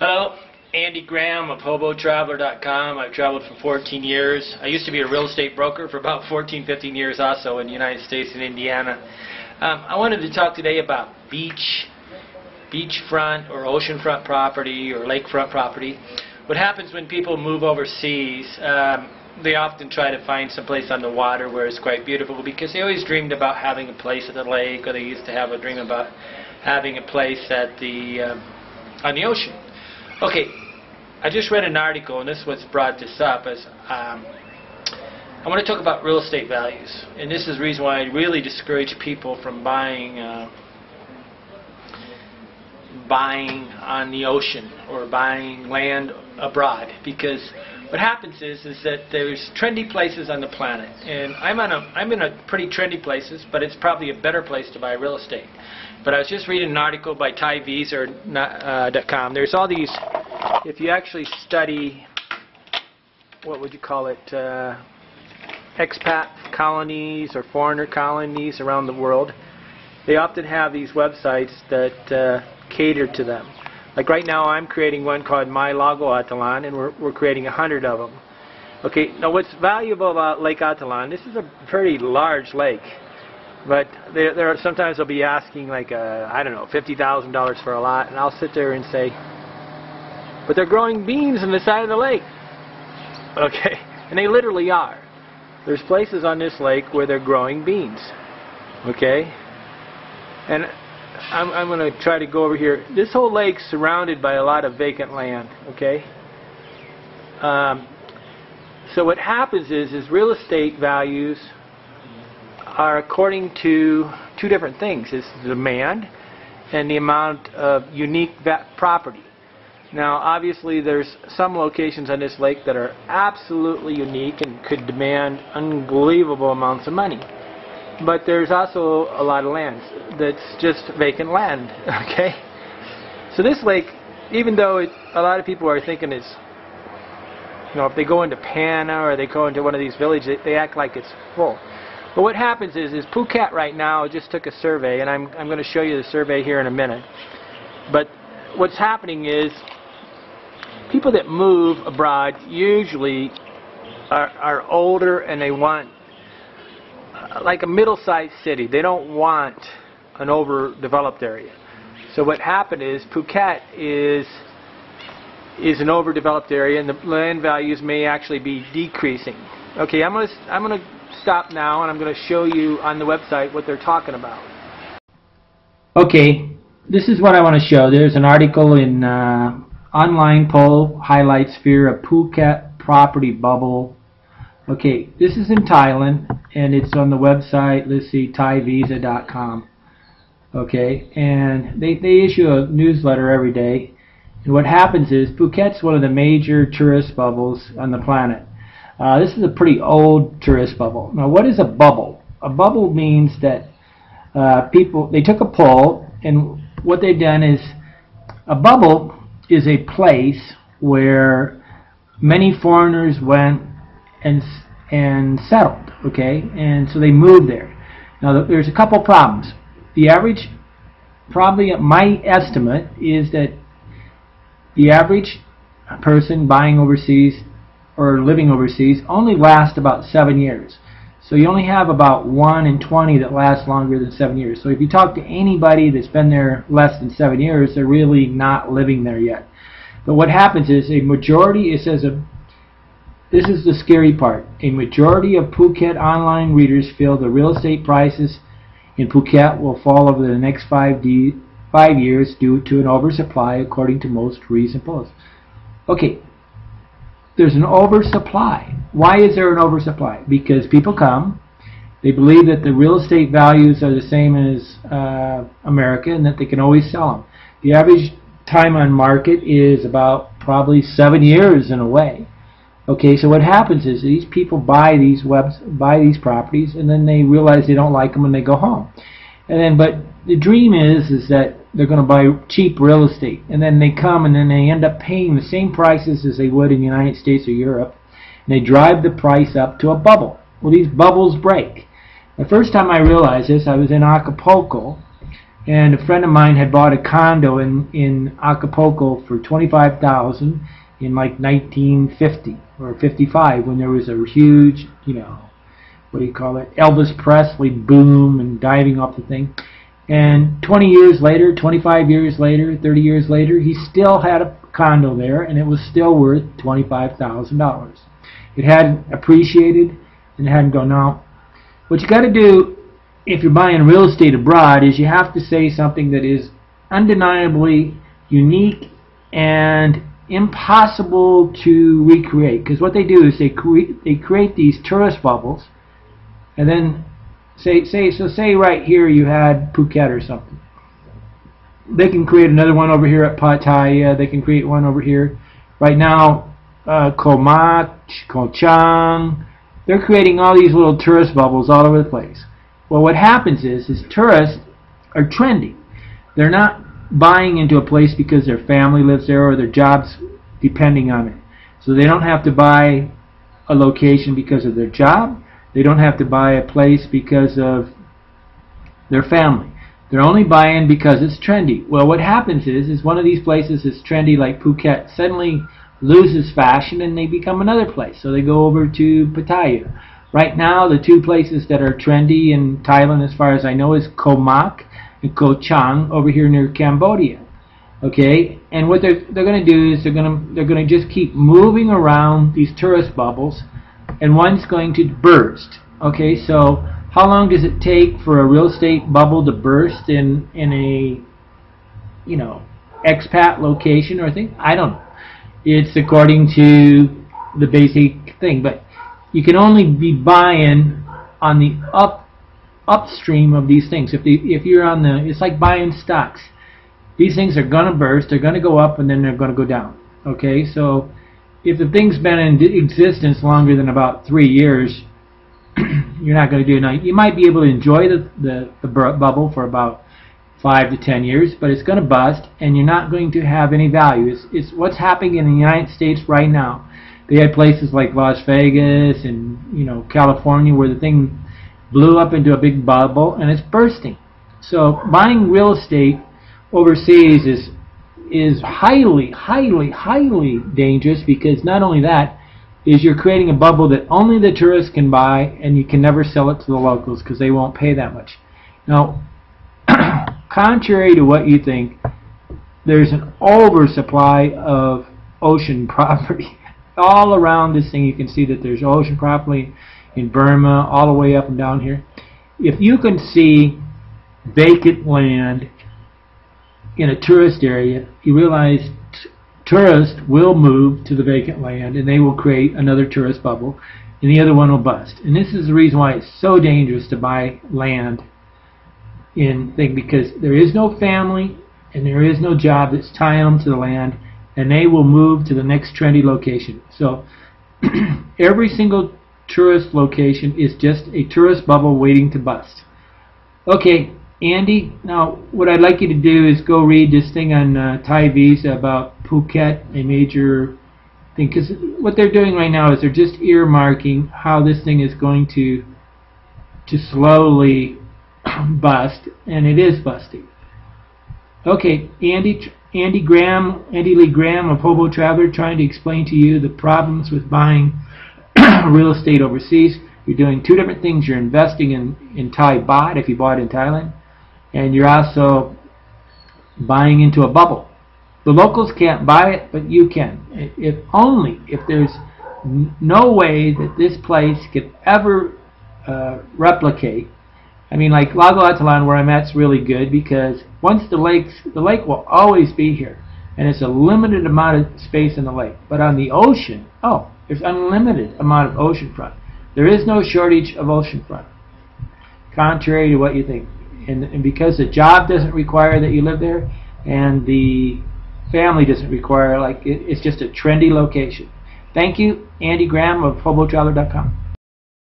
Hello, Andy Graham of hoboontheroad.com. I've traveled for 14 years. I used to be a real estate broker for about 15 years also in the United States and Indiana. I wanted to talk today about beachfront or oceanfront property or lakefront property. What happens when people move overseas, they often try to find some place on the water where it's quite beautiful because they always dreamed about having a place at the lake, or they used to have a dream about having a place at on the ocean. Okay, I just read an article, and this is what's brought this up, is I want to talk about real estate values. And this is the reason why I really discourage people from buying on the ocean or buying land abroad, because what happens is that there's trendy places on the planet, and I'm in a pretty trendy places, but it's probably a better place to buy real estate. But I was just reading an article by ThaiVisa.com. There's all these, if you actually study, what would you call it, expat colonies or foreigner colonies around the world, they often have these websites that cater to them. Like right now I'm creating one called My Lago Atalan, and we're creating 100 of them. Okay, now what's valuable about Lake Atalan, this is a very large lake. But there are, sometimes they'll be asking like I don't know, $50,000 for a lot, and I'll sit there and say, but they're growing beans on the side of the lake. Okay, and they literally are. There's places on this lake where they're growing beans. Okay, and I'm going to try to go over here. This whole lake's surrounded by a lot of vacant land. Okay, so what happens is real estate values are according to two different things. It's the demand and the amount of unique property. Now obviously there's some locations on this lake that are absolutely unique and could demand unbelievable amounts of money. But there's also a lot of land that's just vacant land. Okay? So this lake, even though a lot of people are thinking it's, you know, if they go into Pana or they go into one of these villages, they act like it's full. But what happens is Phuket right now just took a survey, and I'm going to show you the survey here in a minute. But what's happening is people that move abroad usually are older, and they want like a middle-sized city. They don't want an overdeveloped area. So what happened is Phuket is an overdeveloped area, and the land values may actually be decreasing. Okay, I'm going to stop now, and I'm going to show you on the website what they're talking about. Okay, this is what I want to show. There's an article in online poll highlights fear of Phuket property bubble. Okay, this is in Thailand, and it's on the website, let's see, ThaiVisa.com. Okay, and they issue a newsletter every day, and what happens is Phuket's one of the major tourist bubbles on the planet. This is a pretty old tourist bubble. Now, what is a bubble? A bubble means that they took a poll, and what they've done is, a bubble is a place where many foreigners went and settled, okay? And so they moved there. Now, there's a couple problems. The average, probably my estimate, is that the average person buying overseas or living overseas only lasts about 7 years. So you only have about 1 in 20 that lasts longer than 7 years. So if you talk to anybody that's been there less than 7 years, they're really not living there yet. But what happens is a majority, it says, this is the scary part, a majority of Phuket online readers feel the real estate prices in Phuket will fall over the next 5 years due to an oversupply, according to most recent polls. Okay. There's an oversupply. Why is there an oversupply? Because people come, they believe that the real estate values are the same as America, and that they can always sell them. The average time on market is about probably 7 years in a way. Okay, so what happens is these people buy these properties, and then they realize they don't like them and they go home. And then, but the dream is that they're going to buy cheap real estate, and then they come and then they end up paying the same prices as they would in the United States or Europe, and they drive the price up to a bubble. Well, these bubbles break. The first time I realized this, I was in Acapulco, And a friend of mine had bought a condo in Acapulco for $25,000 in like 1950 or 55, when there was a huge, you know, what do you call it, Elvis Presley boom and diving off the thing. And 20 years later, 25 years later, 30 years later, he still had a condo there, and it was still worth $25,000. It hadn't appreciated and it hadn't gone out. What you got to do if you're buying real estate abroad is you have to say something that is undeniably unique and impossible to recreate. Because what they do is they create these tourist bubbles, and then say right here you had Phuket or something. They can create another one over here at Pattaya. They can create one over here. Right now, Koh Mach, Koh Chang, they're creating all these little tourist bubbles all over the place. Well, what happens is tourists are trendy. They're not buying into a place because their family lives there or their job's depending on it. So they don't have to buy a location because of their job. They don't have to buy a place because of their family. They're only buying because it's trendy. Well, what happens is one of these places is trendy, like Phuket, suddenly loses fashion and they become another place. So they go over to Pattaya. Right now, the two places that are trendy in Thailand, as far as I know, is Koh Mach and Koh Chang over here near Cambodia. Okay, and what they're going to do is they're going to just keep moving around these tourist bubbles, and one's going to burst. Okay, so how long does it take for a real estate bubble to burst in a, you know, expat location or thing? I don't know. It's according to the basic thing, but you can only be buying on the upstream of these things. If you're on the, it's like buying stocks. These things are going to burst, they're going to go up, and then they're going to go down. Okay, so if the thing's been in existence longer than about 3 years, you're not going to do it. You might be able to enjoy the bubble for about 5 to 10 years, but it's going to bust, and you're not going to have any value. It's what's happening in the United States right now. They had places like Las Vegas and, you know, California where the thing blew up into a big bubble and it's bursting. So buying real estate overseas is highly dangerous, because not only that is you're creating a bubble that only the tourists can buy, and you can never sell it to the locals because they won't pay that much. Now, contrary to what you think, there's an oversupply of ocean property. All around this thing you can see that there's ocean property in Burma, all the way up and down here. If you can see vacant land in a tourist area, you realize tourists will move to the vacant land and they will create another tourist bubble, and the other one will bust. And this is the reason why it's so dangerous to buy land in thing, because there is no family and there is no job that's tying them to the land, and they will move to the next trendy location. So every single tourist location is just a tourist bubble waiting to bust. Okay, Andy, now what I'd like you to do is go read this thing on Thai Visa about Phuket, a major thing, because what they're doing right now is they're just earmarking how this thing is going to slowly bust, and it is busting. Okay, Andy Lee Graham of Hobo Traveler, trying to explain to you the problems with buying real estate overseas. You're doing two different things. You're investing in Thai baht if you bought in Thailand, and you're also buying into a bubble. The locals can't buy it, but you can. If there's no way that this place could ever replicate. I mean, like Lago Atalan, where I'm at, is really good, because once the lake will always be here, and it's a limited amount of space in the lake. But on the ocean, oh, there's unlimited amount of oceanfront. There is no shortage of oceanfront, contrary to what you think. And because the job doesn't require that you live there, and the family doesn't require, like, it's just a trendy location. Thank you, Andy Graham of hobotraveler.com.